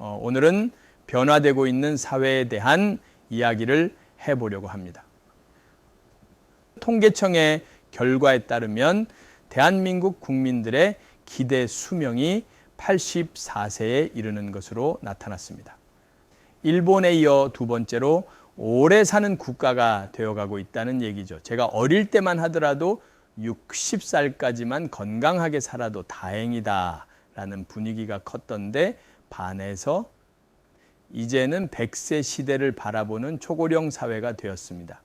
오늘은 변화되고 있는 사회에 대한 이야기를 해보려고 합니다. 통계청의 결과에 따르면 대한민국 국민들의 기대 수명이 84세에 이르는 것으로 나타났습니다. 일본에 이어 두 번째로 오래 사는 국가가 되어가고 있다는 얘기죠. 제가 어릴 때만 하더라도 60살까지만 건강하게 살아도 다행이다 라는 분위기가 컸던데 반해서 이제는 100세 시대를 바라보는 초고령 사회가 되었습니다.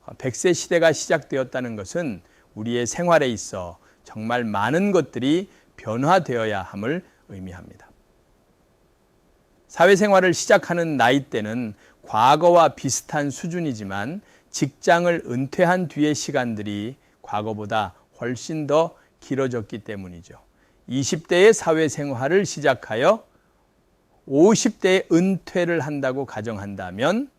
100세 시대가 시작되었다는 것은 우리의 생활에 있어 정말 많은 것들이 변화되어야 함을 의미합니다. 사회생활을 시작하는 나이대는 과거와 비슷한 수준이지만 직장을 은퇴한 뒤의 시간들이 과거보다 훨씬 더 길어졌기 때문이죠. 20대의 사회생활을 시작하여 50대에 은퇴를 한다고 가정한다면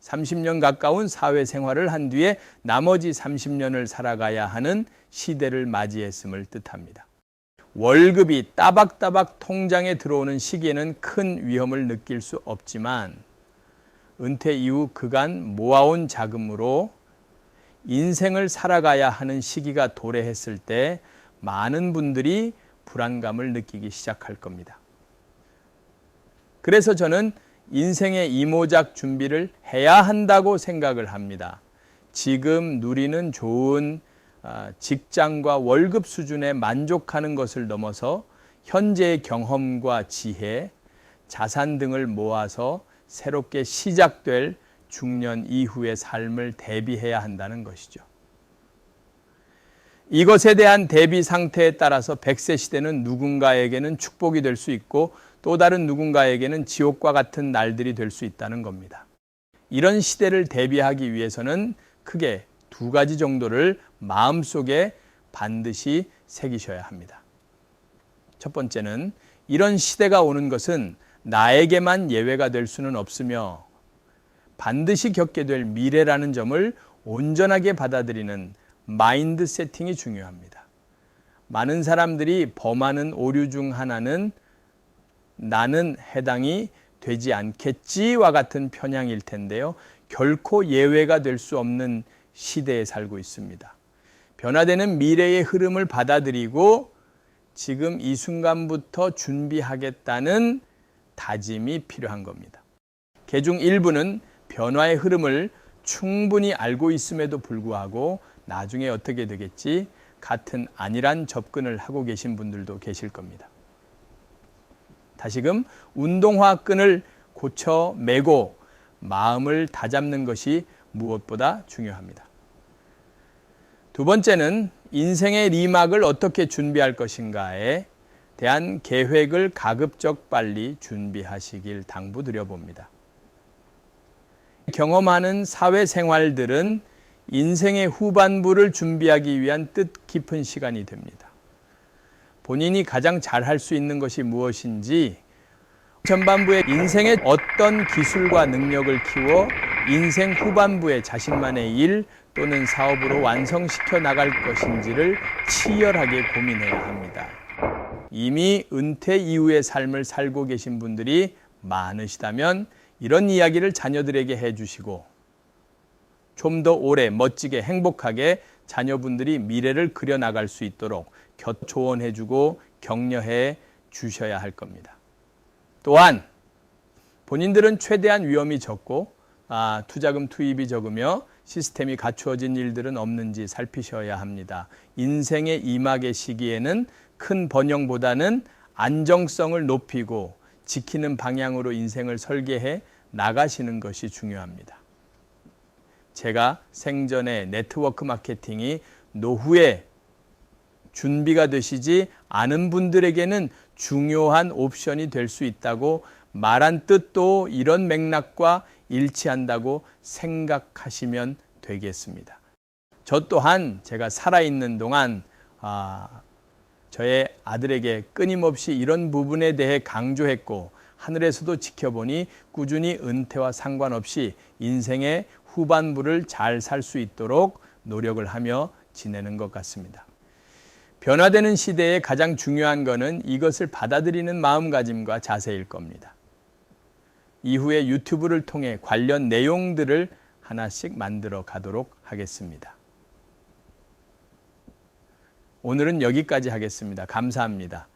30년 가까운 사회생활을 한 뒤에 나머지 30년을 살아가야 하는 시대를 맞이했음을 뜻합니다. 월급이 따박따박 통장에 들어오는 시기에는 큰 위험을 느낄 수 없지만 은퇴 이후 그간 모아온 자금으로 인생을 살아가야 하는 시기가 도래했을 때 많은 분들이 불안감을 느끼기 시작할 겁니다. 그래서 저는 인생의 이모작 준비를 해야 한다고 생각을 합니다. 지금 누리는 좋은 직장과 월급 수준에 만족하는 것을 넘어서 현재의 경험과 지혜, 자산 등을 모아서 새롭게 시작될 중년 이후의 삶을 대비해야 한다는 것이죠. 이것에 대한 대비 상태에 따라서 100세 시대는 누군가에게는 축복이 될 수 있고 또 다른 누군가에게는 지옥과 같은 날들이 될 수 있다는 겁니다. 이런 시대를 대비하기 위해서는 크게 두 가지 정도를 마음속에 반드시 새기셔야 합니다. 첫 번째는 이런 시대가 오는 것은 나에게만 예외가 될 수는 없으며 반드시 겪게 될 미래라는 점을 온전하게 받아들이는 마인드 세팅이 중요합니다. 많은 사람들이 범하는 오류 중 하나는 나는 해당이 되지 않겠지와 같은 편향일 텐데요. 결코 예외가 될 수 없는 시대에 살고 있습니다. 변화되는 미래의 흐름을 받아들이고 지금 이 순간부터 준비하겠다는 다짐이 필요한 겁니다. 개중 일부는 변화의 흐름을 충분히 알고 있음에도 불구하고 나중에 어떻게 되겠지 같은 안일한 접근을 하고 계신 분들도 계실 겁니다. 다시금 운동화 끈을 고쳐 매고 마음을 다잡는 것이 무엇보다 중요합니다. 두 번째는 인생의 리막을 어떻게 준비할 것인가에 대한 계획을 가급적 빨리 준비하시길 당부드려 봅니다. 경험하는 사회생활들은 인생의 후반부를 준비하기 위한 뜻깊은 시간이 됩니다. 본인이 가장 잘할 수 있는 것이 무엇인지 전반부에 인생의 어떤 기술과 능력을 키워 인생 후반부에 자신만의 일 또는 사업으로 완성시켜 나갈 것인지를 치열하게 고민해야 합니다. 이미 은퇴 이후의 삶을 살고 계신 분들이 많으시다면 이런 이야기를 자녀들에게 해주시고 좀 더 오래 멋지게 행복하게 자녀분들이 미래를 그려나갈 수 있도록 조언해주고 격려해 주셔야 할 겁니다. 또한 본인들은 최대한 위험이 적고 투자금 투입이 적으며 시스템이 갖추어진 일들은 없는지 살피셔야 합니다. 인생의 이막의 시기에는 큰 번영보다는 안정성을 높이고 지키는 방향으로 인생을 설계해 나가시는 것이 중요합니다. 제가 생전에 네트워크 마케팅이 노후에 준비가 되시지 않은 분들에게는 중요한 옵션이 될 수 있다고 말한 뜻도 이런 맥락과 일치한다고 생각하시면 되겠습니다. 저 또한 제가 살아있는 동안 저의 아들에게 끊임없이 이런 부분에 대해 강조했고 하늘에서도 지켜보니 꾸준히 은퇴와 상관없이 인생의 후반부를 잘 살 수 있도록 노력을 하며 지내는 것 같습니다. 변화되는 시대에 가장 중요한 것은 이것을 받아들이는 마음가짐과 자세일 겁니다. 이후에 유튜브를 통해 관련 내용들을 하나씩 만들어 가도록 하겠습니다. 오늘은 여기까지 하겠습니다. 감사합니다.